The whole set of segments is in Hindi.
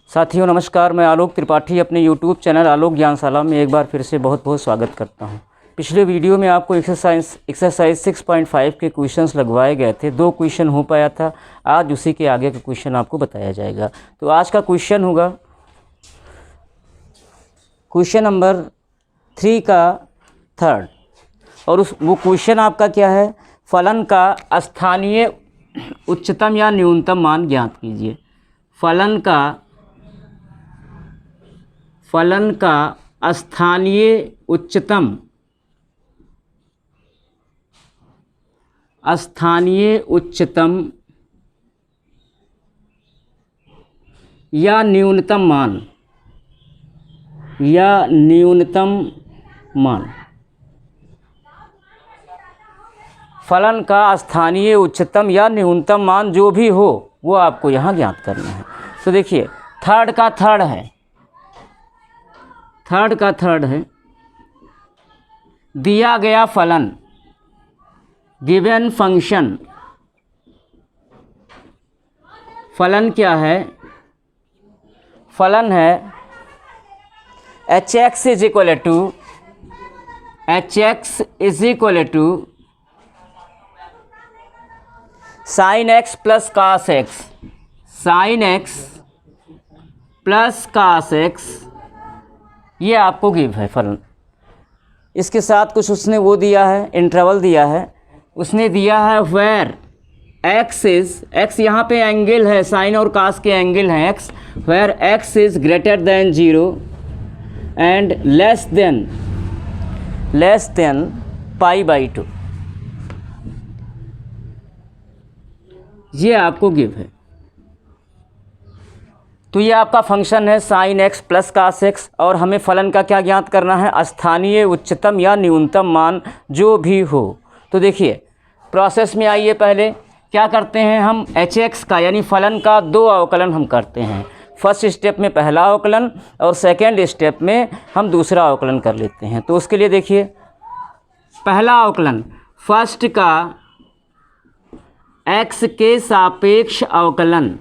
साथियों नमस्कार, मैं आलोक त्रिपाठी अपने YouTube चैनल आलोक ज्ञानशाला में एक बार फिर से बहुत बहुत स्वागत करता हूं। पिछले वीडियो में आपको एक्सरसाइज 6.5 के क्वेश्चंस लगवाए गए थे। 2 क्वेश्चन हो पाया था। आज उसी के आगे का क्वेश्चन आपको बताया जाएगा। तो आज का क्वेश्चन होगा क्वेश्चन नंबर 3 का थर्ड, और वो क्वेश्चन आपका क्या है, फलन का स्थानीय उच्चतम या न्यूनतम मान ज्ञात कीजिए। फलन का स्थानीय उच्चतम या न्यूनतम मान फलन का स्थानीय उच्चतम या न्यूनतम मान जो भी हो वो आपको यहाँ ज्ञात करना है। तो देखिए थर्ड का थर्ड है दिया गया फलन, गिवन फंक्शन, फलन क्या है, फलन है hx is equal to sine x plus cos x, ये आपको गिव है फलन। इसके साथ कुछ उसने वो दिया है, इंटरवल दिया है, उसने दिया है वेयर एक्स यहाँ पे एंगल है, साइन और कास के एंगल हैं x, where x is greater than 0 and less than π/2, ये आपको गिव है। तो ये आपका फंक्शन है sine x plus cos x, और हमें फलन का क्या ज्ञात करना है, स्थानीय उच्चतम या न्यूनतम मान जो भी हो। तो देखिए प्रोसेस में आइए, पहले क्या करते हैं हम, hx का यानी फलन का 2 अवकलन हम करते हैं। फर्स्ट स्टेप में पहला अवकलन और सेकेंड स्टेप में हम दूसरा अवकलन कर लेते हैं। तो उसके लिए देखिए पहला अवकलन, फर्स्ट का x के सापेक्ष अवकलन,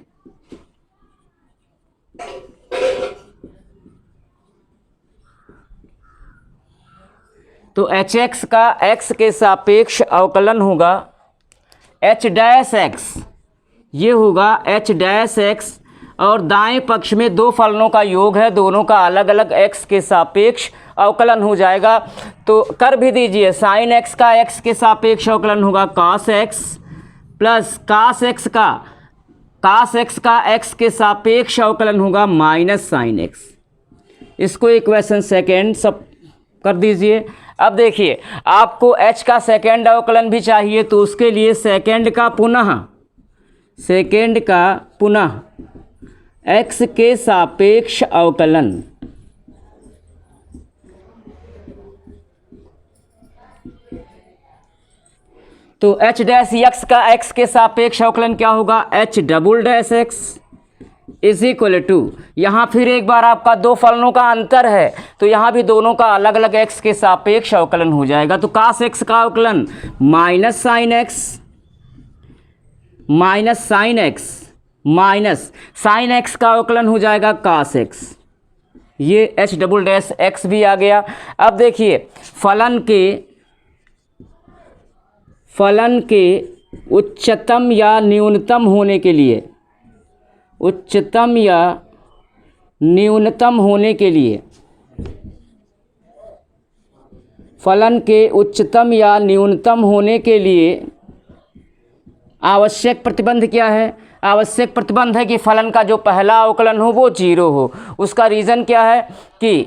तो hx का x के सापेक्ष अवकलन होगा h डैश x, ये होगा h डैश x, और दाएं पक्ष में 2 फलनों का योग है, दोनों का अलग अलग x के सापेक्ष अवकलन हो जाएगा। तो कर भी दीजिए, साइन x का x के सापेक्ष अवकलन होगा cos x plus cos x का x के सापेक्ष अवकलन होगा माइनस साइन x। इसको इक्वेशन सेकेंड सब कर दीजिए। अब देखिए आपको h का सेकेंड अवकलन भी चाहिए, तो उसके लिए सेकेंड का पुनः x के सापेक्ष अवकलन, तो h डैश x का x के सापेक्ष अवकलन क्या होगा, h double dash x is equal to, यहाँ फिर एक बार आपका 2 फलनों का अंतर है, तो यहाँ भी दोनों का अलग अलग x के सापेक्ष अवकलन हो जाएगा। तो cos x का अवकलन माइनस साइन x का अवकलन हो जाएगा cos x, ये h डबल डैश x भी आ गया। अब देखिए फलन के उच्चतम या न्यूनतम होने के लिए, फलन के उच्चतम या न्यूनतम होने के लिए आवश्यक प्रतिबंध क्या है, आवश्यक प्रतिबंध है कि फलन का जो पहला अवकलन हो वो 0 हो। उसका रीज़न क्या है कि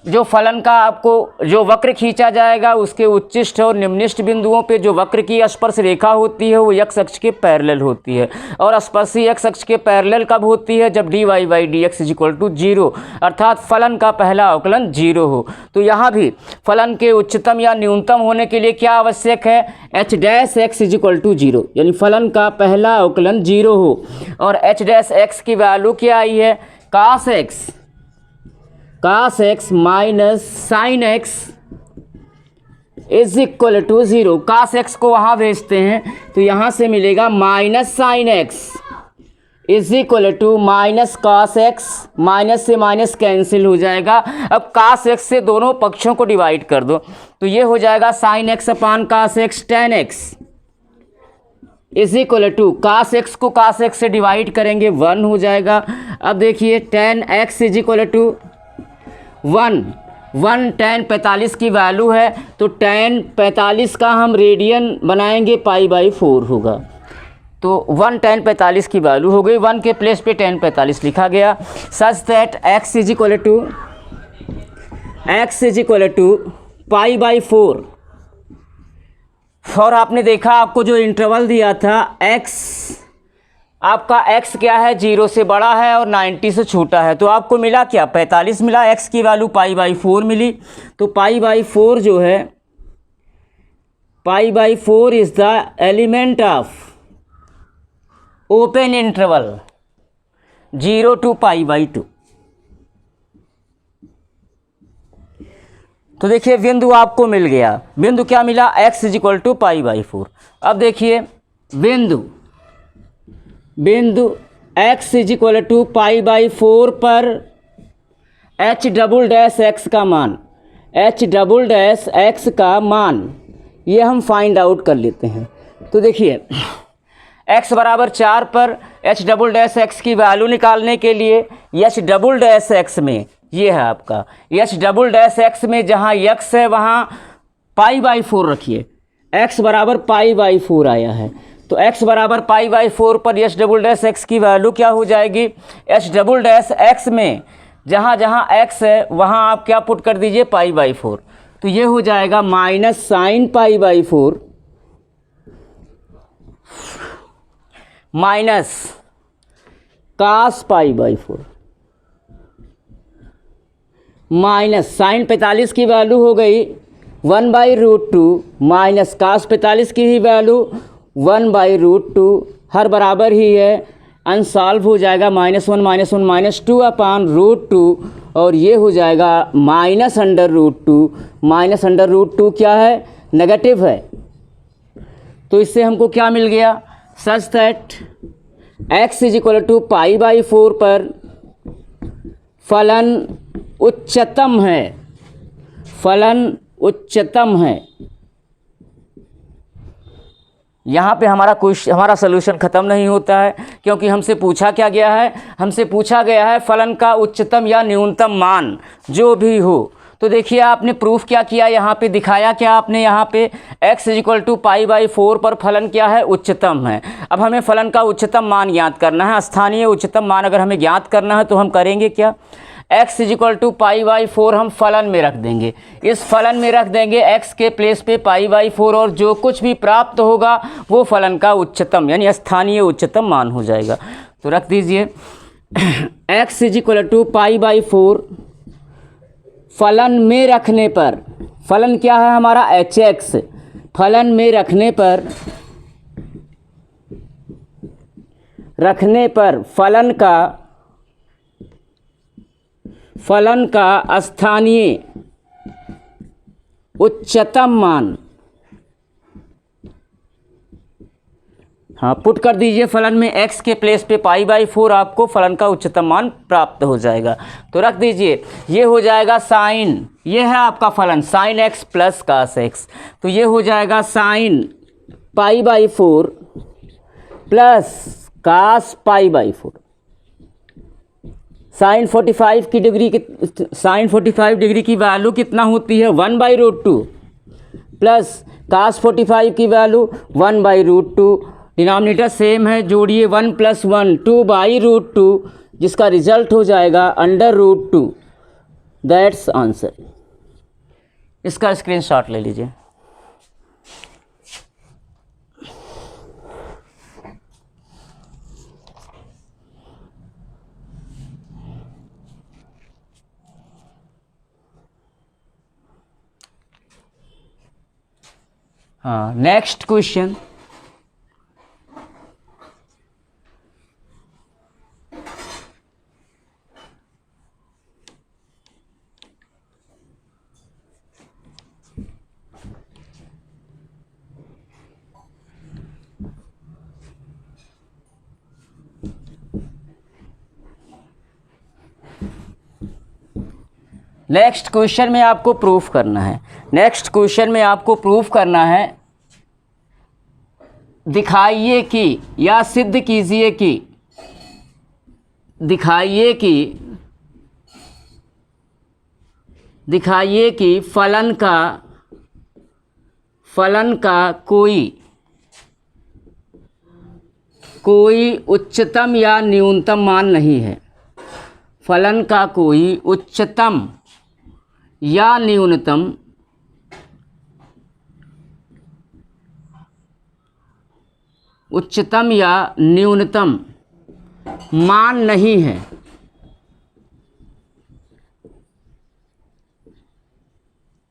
जो फलन का आपको जो वक्र खींचा जाएगा उसके उच्चिष्ट और निम्निष्ट बिंदुओं पे जो वक्र की स्पर्श रेखा होती है वो x अक्ष के पैरेलल होती है, और स्पर्शी x अक्ष के पैरेलल कब होती है, जब dy/dx इज इक्वल टू 0, अर्थात फलन का पहला अवकलन 0 हो। तो यहाँ भी फलन के उच्चतम या न्यूनतम होने के लिए क्या आवश्यक है, h dash x is equal to 0, यानी फलन का पहला अवकलन 0 हो, और h डैश x की वैल्यू क्या आई है, cos x minus sine x is equal to 0। cos x को वहाँ भेजते हैं तो यहाँ से मिलेगा minus sine x is equal to minus cos x, minus से माइनस कैंसिल हो जाएगा। अब कॉस एक्स से दोनों पक्षों को डिवाइड कर दो तो ये हो जाएगा sine x upon cos x tan x is equal to cos x को कॉस एक्स से डिवाइड करेंगे 1 हो जाएगा। अब देखिए tan x is equal to 1 tan 45 की वैल्यू है तो टेन 45 का हम रेडियन बनाएंगे π/4 होगा। तो 1 टेन 45 की वैल्यू हो गई, 1 के प्लेस पे टेन 45 लिखा गया। Such that x is equal to π/4। और आपने देखा आपको जो इंटरवल दिया था x, आपका x क्या है 0 से बड़ा है और 90 से छोटा है, तो आपको मिला क्या 45 मिला, x की वैल्यू π/4 मिली। तो π/4 जो है π/4 is the element of open interval 0 to π/2। तो देखिए बिंदु आपको मिल गया, बिंदु क्या मिला x इज इक्वल टू π/4। अब देखिए बिंदु x इज इक्वल टू π/4 पर h डबल डैश x का मान, h डबल डैश x का मान ये हम फाइंड आउट कर लेते हैं। तो देखिए x बराबर 4 पर h डबल डैश x की वैल्यू निकालने के लिए h डबल डैश x में ये है आपका h डबल डैश x में जहाँ x है वहाँ π/4 रखिए, x बराबर π/4 आया है तो x बराबर π/4 पर h डबल डैश x की वैल्यू क्या हो जाएगी, h डबल डैश x में जहाँ जहाँ x है वहाँ आप क्या पुट कर दीजिए π/4। तो ये हो जाएगा minus sine π/4 minus cos π/4 minus sine 45 की वैल्यू हो गई 1/√2 माइनस कास 45 की ही वैल्यू 1/√2, हर बराबर ही है, अनसॉल्व हो जाएगा -1 -2 अपान √2 और ये हो जाएगा -√2। -√2 क्या है, नेगेटिव है। तो इससे हमको क्या मिल गया, such that x is equal to π/4 पर फलन उच्चतम है, फलन उच्चतम है। यहाँ पे हमारा सोल्यूशन ख़त्म नहीं होता है, क्योंकि हमसे पूछा क्या गया है, हमसे पूछा गया है फलन का उच्चतम या न्यूनतम मान जो भी हो। तो देखिए आपने प्रूफ क्या किया, यहाँ पे दिखाया क्या आपने, यहाँ पे x इज इक्वल टू π/4 पर फलन क्या है, उच्चतम है। अब हमें फलन का उच्चतम मान ज्ञात करना है, स्थानीय उच्चतम मान अगर हमें ज्ञात करना है तो हम करेंगे क्या, x इज इक्वल टू π/4 हम फलन में रख देंगे, इस फलन में रख देंगे x के प्लेस पे π/4 और जो कुछ भी प्राप्त होगा वो फलन का उच्चतम यानी स्थानीय उच्चतम मान हो जाएगा। तो रख दीजिए x इज इक्वल टू π/4 फलन में रखने पर, फलन क्या है हमारा hx, फलन में रखने पर फलन का स्थानीय उच्चतम मान, हाँ पुट कर दीजिए फलन में x के प्लेस पे π/4 आपको फलन का उच्चतम मान प्राप्त हो जाएगा। तो रख दीजिए ये हो जाएगा साइन, ये है आपका फलन sine x plus cos x, तो ये हो जाएगा sine π/4 plus cos π/4। Sine 45 degree की वैल्यू कितना होती है 1/√2 प्लस कास 45 की वैल्यू 1/√2, डिनोमिनेटर सेम है, जोड़िए 1 + 1 2/√2 जिसका रिजल्ट हो जाएगा √2। That's answer. इसका स्क्रीनशॉट ले लीजिए। हाँ नेक्स्ट क्वेश्चन, नेक्स्ट क्वेश्चन में आपको प्रूफ करना है, नेक्स्ट क्वेश्चन में आपको प्रूफ करना है, दिखाइए कि या सिद्ध कीजिए कि, दिखाइए कि फलन का कोई उच्चतम या न्यूनतम मान नहीं है। फलन का कोई उच्चतम या न्यूनतम मान नहीं है।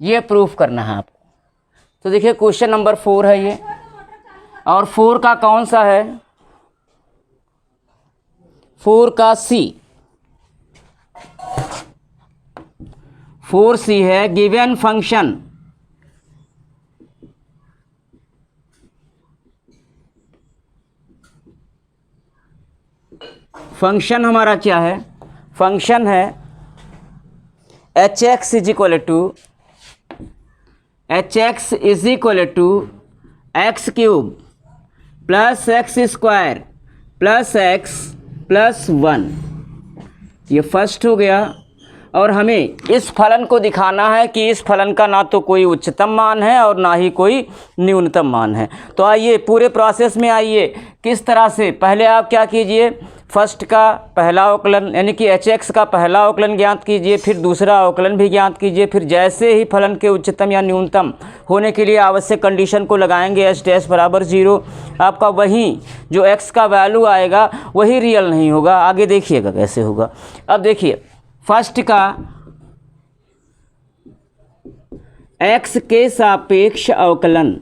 ये प्रूफ करना है आपको। तो देखिए क्वेश्चन नंबर 4 है ये, और 4 का कौन सा है, 4 का सी, 4C है। गिवन फंक्शन हमारा क्या है, फंक्शन है hx is equal to x cube plus x square plus x plus 1। ये फर्स्ट हो गया। और हमें इस फलन को दिखाना है कि इस फलन का ना तो कोई उच्चतम मान है और ना ही कोई न्यूनतम मान है। तो आइए पूरे प्रोसेस में आइए किस तरह से, पहले आप क्या कीजिए, फर्स्ट का पहला अवकलन यानी कि hx का पहला अवकलन ज्ञात कीजिए, फिर दूसरा अवकलन भी ज्ञात कीजिए, फिर जैसे ही फलन के उच्चतम या न्यूनतम होने के लिए आवश्यक कंडीशन को लगाएंगे h डैश बराबर 0, आपका वही जो x का वैल्यू आएगा वही रियल नहीं होगा। आगे देखिएगा कैसे होगा। अब देखिए फर्स्ट का x के सापेक्ष अवकलन,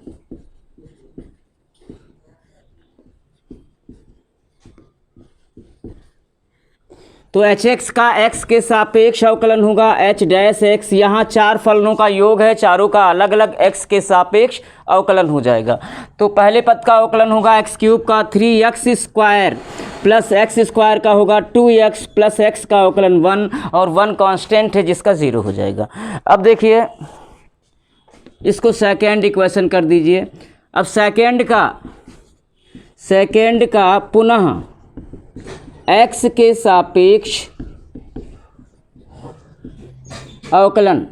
तो hx का x के सापेक्ष अवकलन होगा h डैश x। यहाँ 4 फलनों का योग है, चारों का अलग अलग x के सापेक्ष अवकलन हो जाएगा। तो पहले पद का अवकलन होगा x क्यूब का 3x square plus x square का होगा 2x प्लस x का अवकलन 1, और 1 कांस्टेंट है जिसका 0 हो जाएगा। अब देखिए इसको सेकेंड इक्वेशन कर दीजिए। अब सेकेंड का पुनः x के सापेक्ष अवकलन।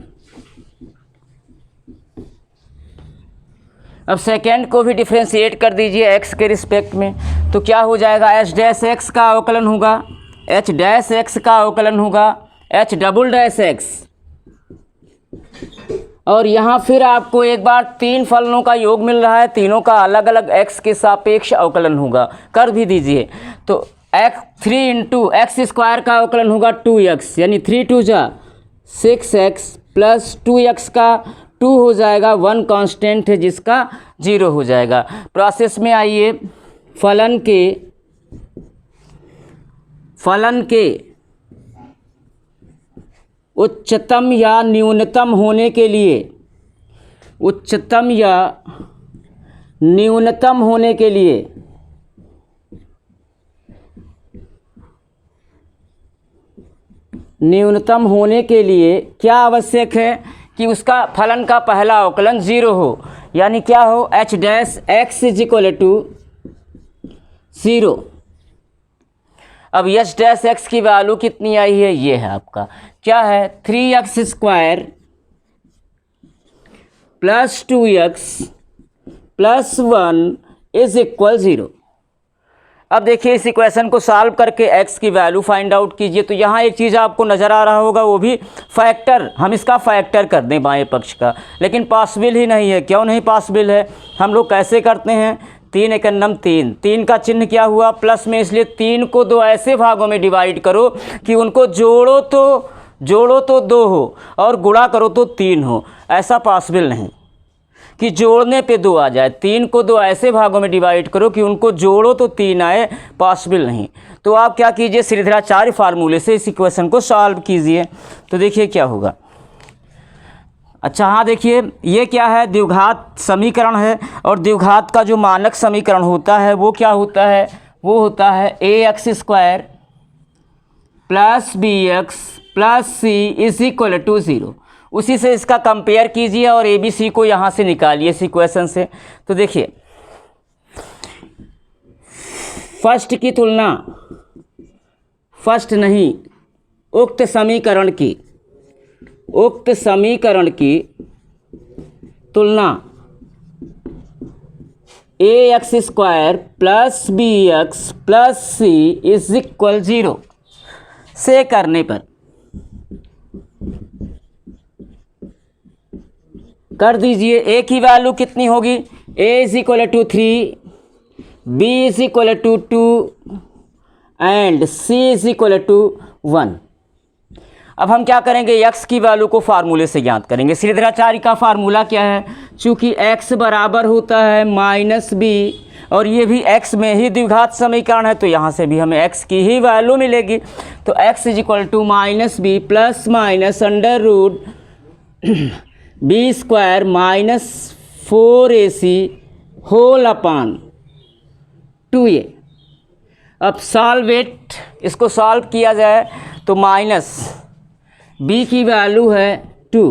अब सेकेंड को भी डिफ्रेंशिएट कर दीजिए x के रिस्पेक्ट में, तो क्या हो जाएगा, h डैश x का अवकलन होगा, h डैश x का अवकलन होगा h डबल डैश x। और यहाँ फिर आपको एक बार 3 फलनों का योग मिल रहा है, तीनों का अलग अलग x के सापेक्ष अवकलन होगा, कर भी दीजिए। तो 3 इंटू एक्स स्क्वायर का अवकलन होगा 2x, यानी 3 2 जा 6x प्लस 2x का 2 हो जाएगा, 1 कांस्टेंट है जिसका 0 हो जाएगा। प्रोसेस में आइए, फलन के उच्चतम या न्यूनतम होने के लिए, उच्चतम या न्यूनतम होने के लिए क्या आवश्यक है कि उसका फलन का पहला अवकलन 0 हो, यानी क्या हो, h dash x is equal to 0। अब h डैश x की वैल्यू कितनी आई है, ये है आपका, क्या है, 3x square plus 2x plus 1 is equal 0। अब देखिए इस इक्वेशन को सॉल्व करके x की वैल्यू फाइंड आउट कीजिए। तो यहाँ एक चीज़ आपको नज़र आ रहा होगा, वो भी फैक्टर, हम इसका फैक्टर कर दें बाएं पक्ष का, लेकिन पॉसिबल ही नहीं है। क्यों नहीं पॉसिबल है, हम लोग कैसे करते हैं, 3 एकन्नम 3 का चिन्ह क्या हुआ, प्लस में, इसलिए 3 को 2 ऐसे भागों में डिवाइड करो कि उनको जोड़ो तो 2 हो और गुणा करो तो 3 हो। ऐसा पॉसिबल नहीं कि जोड़ने पे 2 आ जाए, 3 को 2 ऐसे भागों में डिवाइड करो कि उनको जोड़ो तो 3 आए, पॉसिबल नहीं। तो आप क्या कीजिए, श्रीधराचार्य फार्मूले से इस इक्वेशन को सॉल्व कीजिए। तो देखिए क्या होगा। अच्छा हाँ, देखिए ये क्या है, द्विघात समीकरण है, और द्विघात का जो मानक समीकरण होता है वो क्या होता है, वो होता है ax square plus bx plus c is equal to 0। उसी से इसका कंपेयर कीजिए और ए बी सी को यहाँ से निकालिए इस इक्वेशन से। तो देखिए फर्स्ट की तुलना, फर्स्ट नहीं, उक्त समीकरण की तुलना a x square plus b x plus c is equal 0 से करने पर कर दीजिए। ए की वैल्यू कितनी होगी, a is equal to 3, b is equal to 2 and c is equal to 1। अब हम क्या करेंगे, x की वैल्यू को फार्मूले से ज्ञात करेंगे। श्रीधराचार्य का फार्मूला क्या है, चूंकि x बराबर होता है माइनस बी और ये भी x में ही द्विघात समीकरण है तो यहाँ से भी हमें x की ही वैल्यू मिलेगी। तो x is equal to minus b plus minus under root b square minus 4ac whole upon 2a। अब सॉल्वेट, इसको सॉल्व किया जाए तो माइनस b की वैल्यू है 2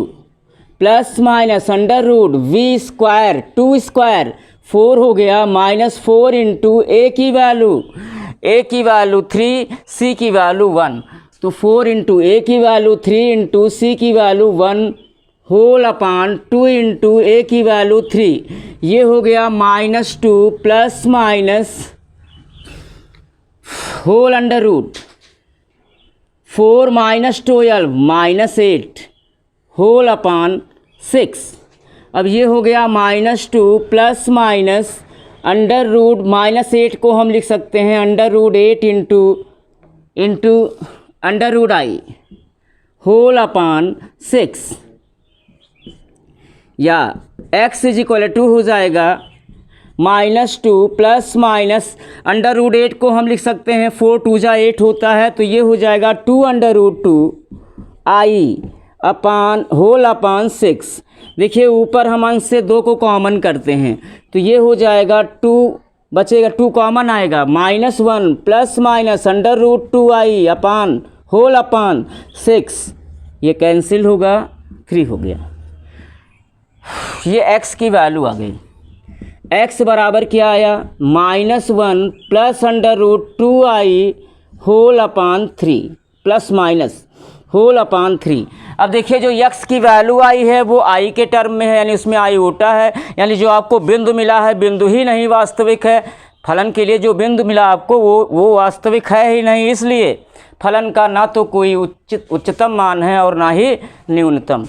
plus minus under root v square 2 square 4 हो गया माइनस 4 इंटू ए की वैल्यू 3, सी की वैल्यू 1। तो 4 इंटू ए की वैल्यू 3 इंटू सी की value 1 whole upon 2 into a की वैल्यू 3। ये हो गया minus 2 plus minus whole under root 4 minus 12 minus 8 whole upon 6। अब ये हो गया minus 2 plus minus under root minus 8 को हम लिख सकते हैं under root 8 into under root i whole upon 6, या x इज इक्वल टू हो जाएगा minus 2 plus minus under root 8 को हम लिख सकते हैं 4 2 जा 8 होता है तो ये हो जाएगा 2 under root 2 i upon whole upon 6। देखिए ऊपर हम अंश से 2 को कॉमन करते हैं तो ये हो जाएगा 2 बचेगा, 2 कॉमन आएगा minus 1 plus minus under root 2 i upon whole upon 6। ये कैंसिल होगा, 3 हो गया। ये x की वैल्यू आ गई। x बराबर क्या आया, minus 1 plus under root 2 i whole upon 3 plus minus whole upon 3। अब देखिए जो x की वैल्यू आई है वो i के टर्म में है, यानी उसमें आयोटा है, यानी जो आपको बिंदु मिला है बिंदु ही नहीं वास्तविक है। फलन के लिए जो बिंदु मिला आपको वो वास्तविक है ही नहीं, इसलिए फलन का ना तो कोई उच्चतम मान है और ना ही न्यूनतम।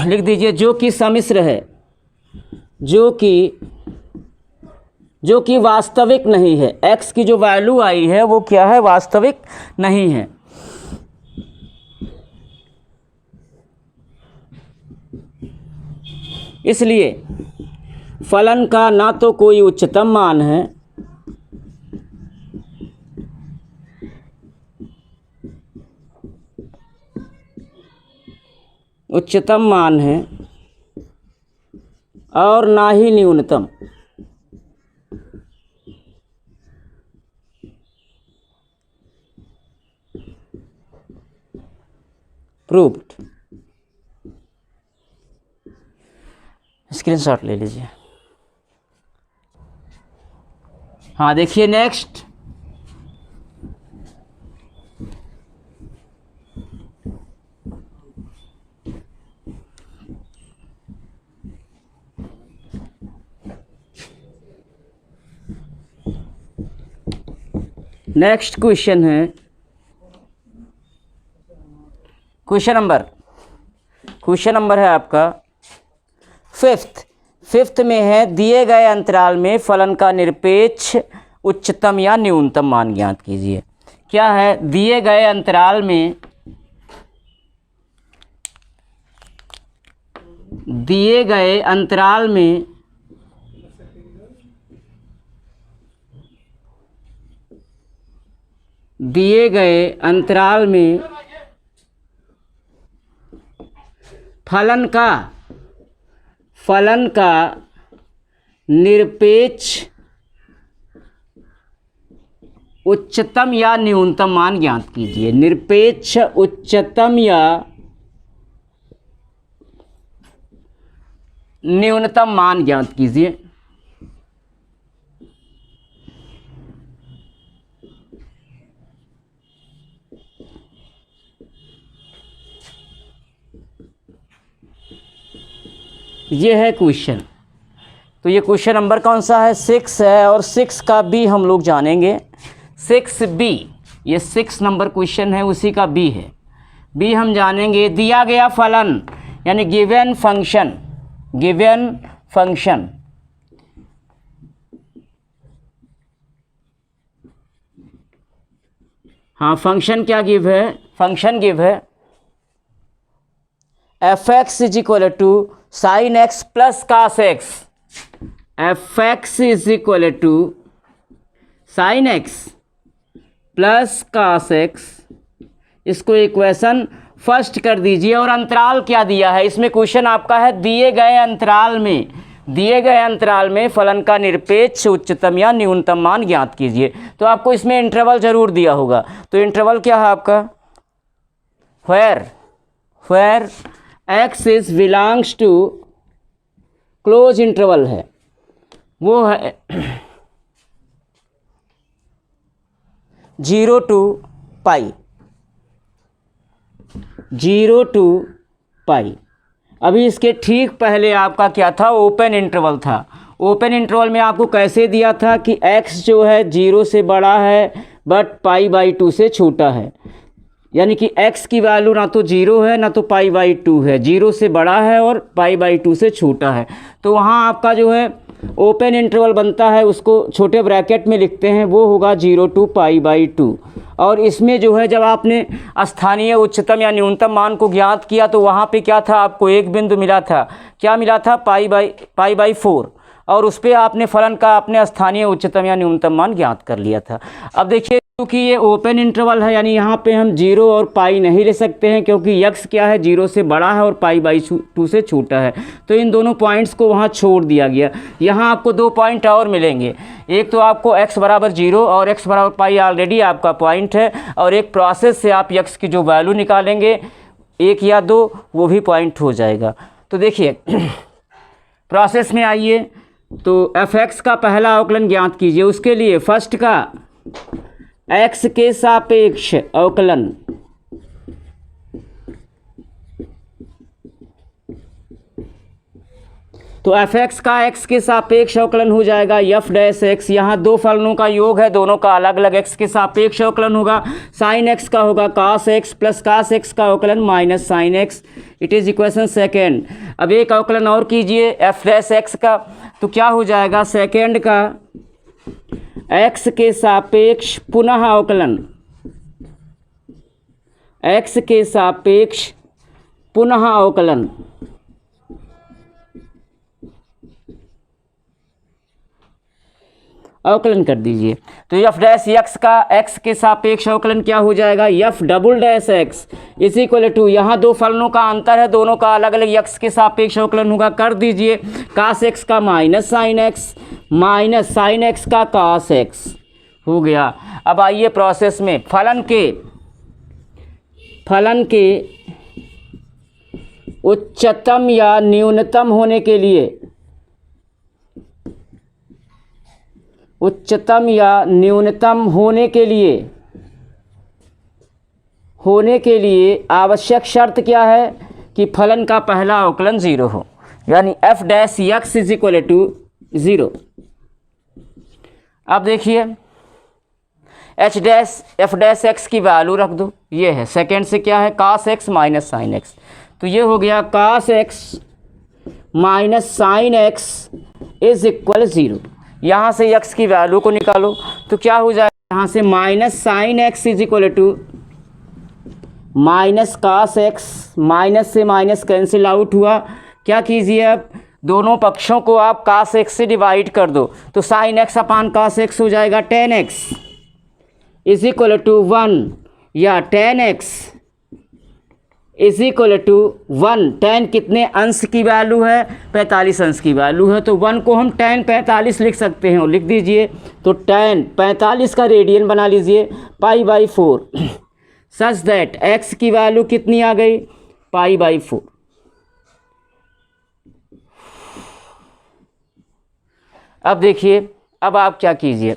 लिख दीजिए जो कि सम्मिश्र है, जो कि वास्तविक नहीं है। x की जो वैल्यू आई है वो क्या है, वास्तविक नहीं है। इसलिए फलन का ना तो कोई उच्चतम मान है और ना ही न्यूनतम। प्रूव्ड। स्क्रीनशॉट ले लीजिए। हाँ देखिए नेक्स्ट, नेक्स्ट क्वेश्चन है क्वेश्चन नंबर है आपका फिफ्थ में है, दिए गए अंतराल में फलन का निरपेक्ष उच्चतम या न्यूनतम मान ज्ञात कीजिए। क्या है, दिए गए अंतराल में फलन का निरपेक्ष उच्चतम या न्यूनतम मान ज्ञात कीजिए। निरपेक्ष उच्चतम या न्यूनतम मान ज्ञात कीजिए। ये है क्वेश्चन। तो ये क्वेश्चन नंबर कौन सा है? 6 है, और 6 का बी हम लोग जानेंगे। 6B, ये 6 नंबर क्वेश्चन है, उसी का बी है। बी हम जानेंगे, दिया गया फलन यानी गिवन फंक्शन, गिवन फंक्शन हाँ फंक्शन क्या गिव है? फंक्शन गिव है f(x) is equal to sine x plus cos x. f(x) is equal to sine x plus cos x. इसको इक्वेशन फर्स्ट कर दीजिए। और अंतराल क्या दिया है? इसमें क्वेश्चन आपका है दिए गए अंतराल में फलन का निरपेक्ष उच्चतम या न्यूनतम मान ज्ञात कीजिए। तो आपको इसमें इंटरवल जरूर दिया होगा। तो इंटरवल क्या है आपका? where x is belongs to close interval है, वो है 0 to पाई, 0 to पाई। अभी इसके ठीक पहले आपका क्या था? ओपन इंटरवल था। ओपन इंटरवल में आपको कैसे दिया था कि x जो है 0 से बड़ा है बट π/2 से छोटा है, यानी कि x की वैल्यू ना तो 0 है ना तो π/2 है, 0 से बड़ा है और π/2 से छोटा है। तो वहाँ आपका जो है ओपन इंटरवल बनता है, उसको छोटे ब्रैकेट में लिखते हैं, वो होगा 0 to π/2। और इसमें जो है जब आपने स्थानीय उच्चतम या न्यूनतम मान को ज्ञात किया तो वहाँ पे क्या था? आपको एक बिंदु मिला था। क्या मिला था? π/4, और उस पर आपने फलन का अपने स्थानीय उच्चतम या न्यूनतम मान ज्ञात कर लिया था। अब देखिए, क्योंकि ये ओपन इंटरवल है यानी यहाँ पे हम 0 और पाई नहीं ले सकते हैं, क्योंकि x क्या है? 0 से बड़ा है और π/2 से छोटा है। तो इन दोनों पॉइंट्स को वहाँ छोड़ दिया गया। यहाँ आपको 2 पॉइंट और मिलेंगे। एक तो आपको x बराबर 0 और x बराबर पाई ऑलरेडी आपका पॉइंट है, और एक प्रोसेस से आप x की जो वैल्यू निकालेंगे 1 या 2, वो भी पॉइंट हो जाएगा। तो देखिए प्रोसेस में आइए, तो f(x) का पहला अवकलन ज्ञात कीजिए। उसके लिए फर्स्ट का x के सापेक्ष अवकलन, तो f(x) का x के सापेक्ष अवकलन हो जाएगा f'(x). यहाँ दो फलनों का योग है, दोनों का अलग अलग x के सापेक्ष अवकलन होगा। साइन x का होगा cos x plus cos x का अवकलन minus sine x। It is equation second. अब एक अवकलन और कीजिए f'(x) का, तो क्या हो जाएगा? सेकेंड का x के सापेक्ष पुनः अवकलन, x के सापेक्ष पुनः अवकलन, अवकलन कर दीजिए। तो f'(x) का x के सापेक्ष अवकलन क्या हो जाएगा? f'(x) इज इक्वल टू, यहाँ दो फलनों का अंतर है, दोनों का अलग अलग x के सापेक्ष अवकलन होगा। कर दीजिए cos x का minus sine x minus sine x का cos x हो गया। अब आइए प्रोसेस में, फलन के उच्चतम या न्यूनतम होने के लिए, उच्चतम या न्यूनतम होने के लिए आवश्यक शर्त क्या है? कि फलन का पहला अवकलन 0 हो, यानी f'(x) इज इक्वल टू 0। अब देखिए f'(x) की वैल्यू रख दो, ये है। सेकेंड से क्या है? cos x minus sine x। तो ये हो गया cos x minus sine x is equal 0। यहाँ से x की वैल्यू को निकालो, तो क्या हो जाएगा? यहाँ से minus sine x is equal to minus cos x, minus से माइनस कैंसिल आउट हुआ। क्या कीजिए, अब दोनों पक्षों को आप cos x से डिवाइड कर दो, तो sine x upon cos x हो जाएगा tan x is equal to 1, या tan x is equal to 1। tan कितने अंश की वैल्यू है? 45 अंश की वैल्यू है, तो 1 को हम tan 45 लिख सकते हैं, और लिख दीजिए। तो tan 45 का रेडियन बना लीजिए π/4 सच दैट x की वैल्यू कितनी आ गई? π/4। अब देखिए, अब आप क्या कीजिए,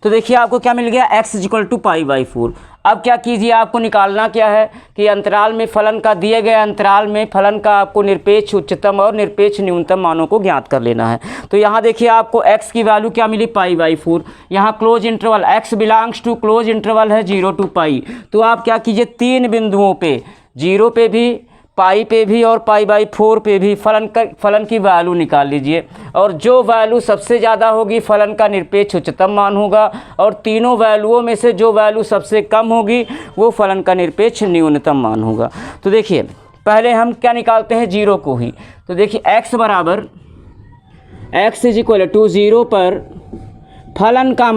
तो देखिए आपको क्या मिल गया? x equal to π/4। अब क्या कीजिए, आपको निकालना क्या है कि अंतराल में फलन का, दिए गए अंतराल में फलन का आपको निरपेक्ष उच्चतम और निरपेक्ष न्यूनतम मानों को ज्ञात कर लेना है। तो यहाँ देखिए आपको x की वैल्यू क्या मिली? π/4। यहाँ close interval x belongs to close interval है 0 to π। तो आप क्या कीजिए, 3 बिंदुओं पे, 0 पे भी, पाई पे भी और π/4 पे भी फलन की वैल्यू निकाल लीजिए, और जो वैल्यू सबसे ज़्यादा होगी फलन का निरपेक्ष उच्चतम मान होगा, और तीनों वैल्यूओं में से जो वैल्यू सबसे कम होगी वो फलन का निरपेक्ष न्यूनतम मान होगा। तो देखिए पहले हम क्या निकालते हैं? 0 को ही। तो देखिए x बराबर, x इज इक्वल टू 0 पर फलन का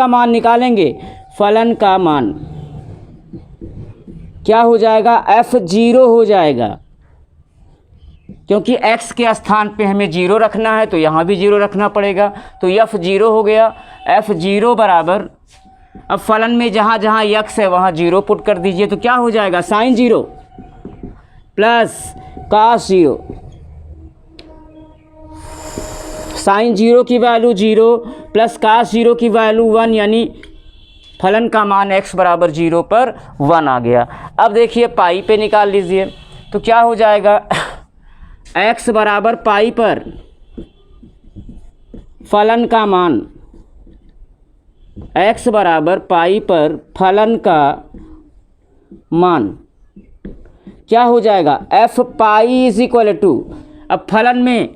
मान निकालेंगे। फलन का मान क्या हो जाएगा? f0 हो जाएगा, क्योंकि x के स्थान पे हमें 0 रखना है, तो यहाँ भी 0 रखना पड़ेगा, तो f0 हो गया। f0 बराबर, अब फलन में जहाँ जहाँ x है वहाँ 0 पुट कर दीजिए, तो क्या हो जाएगा? sin 0 plus cos 0। sin 0 की वैल्यू 0 प्लस cos 0 की वैल्यू 1, यानी फलन का मान x बराबर 0 पर 1 आ गया। अब देखिए पाई पे निकाल लीजिए, तो क्या हो जाएगा? x बराबर पाई पर फलन का मान, x बराबर पाई पर फलन का मान क्या हो जाएगा? f pi is equal to, अब फलन में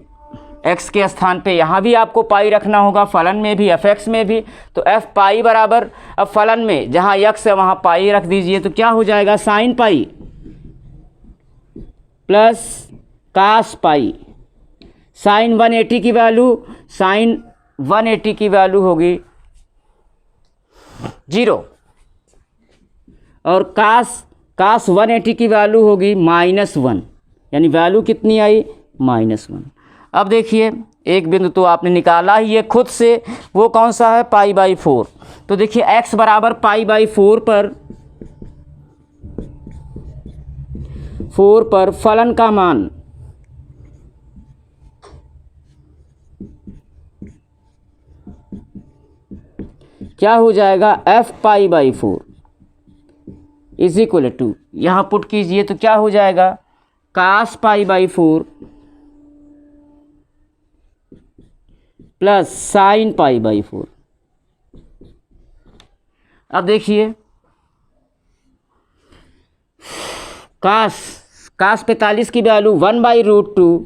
x के स्थान पे यहाँ भी आपको पाई रखना होगा, फलन में भी, fx में भी, तो f पाई बराबर, अब फलन में जहाँ x है वहाँ पाई रख दीजिए, तो क्या हो जाएगा? साइन पाई प्लस कास पाई। साइन 180 की वैल्यू होगी 0, और कास 180 की वैल्यू होगी -1, यानी वैल्यू कितनी आई? -1। अब देखिए एक बिंदु तो आपने निकाला ही है खुद से, वो कौन सा है? π/4। तो देखिए x बराबर π/4 पर फलन का मान क्या हो जाएगा? f π/4 इज इक्वल टू, यहाँ पुट कीजिए तो क्या हो जाएगा? cos π/4 plus sine π/4। अब देखिए कास 45 की वैल्यू 1/√2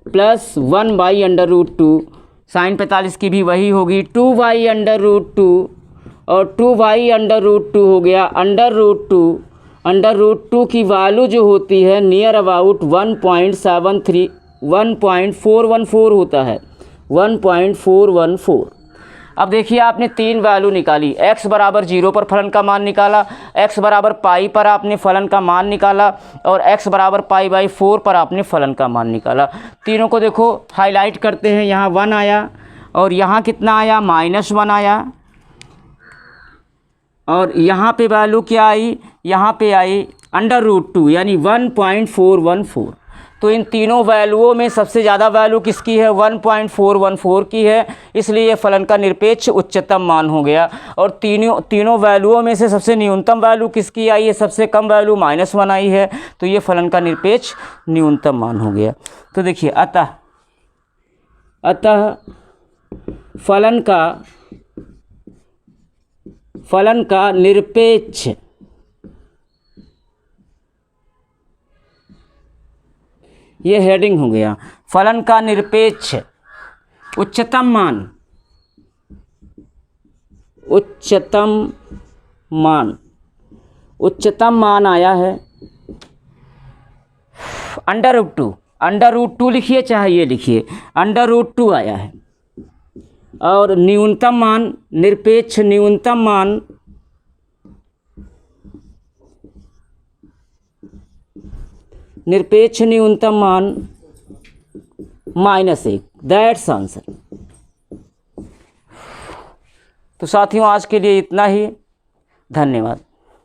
प्लस 1/√2, साइन 45 की भी वही होगी 2/√2, और 2/√2 हो गया √2 की वैल्यू जो होती है नियर अबाउट 1.414 होता है, 1.414। अब देखिए आपने 3 वैल्यू निकाली, x बराबर 0 पर फलन का मान निकाला, x बराबर पाई पर आपने फलन का मान निकाला, और x बराबर π/4 पर आपने फलन का मान निकाला। तीनों को देखो हाईलाइट करते हैं, यहाँ 1 आया, और यहाँ कितना आया? -1 आया, और यहाँ पे वैल्यू क्या आई? यहाँ पे आई √2, यानी 1.414। तो इन तीनों वैल्यूओं में सबसे ज़्यादा वैल्यू किसकी है? 1.414 की है, इसलिए ये फलन का निरपेक्ष उच्चतम मान हो गया। और तीनों वैल्यूओं में से सबसे न्यूनतम वैल्यू किसकी आई है? सबसे कम वैल्यू -1 आई है, तो ये फलन का निरपेक्ष न्यूनतम मान हो गया। तो देखिए अतः फलन का निरपेक्ष ये हेडिंग हो गया, फलन का निरपेक्ष उच्चतम मान आया है √2 लिखिए, चाहे ये लिखिए, √2 आया है। और न्यूनतम मान, निरपेक्ष न्यूनतम मान -1 दैट्स आंसर। तो साथियों आज के लिए इतना ही, धन्यवाद।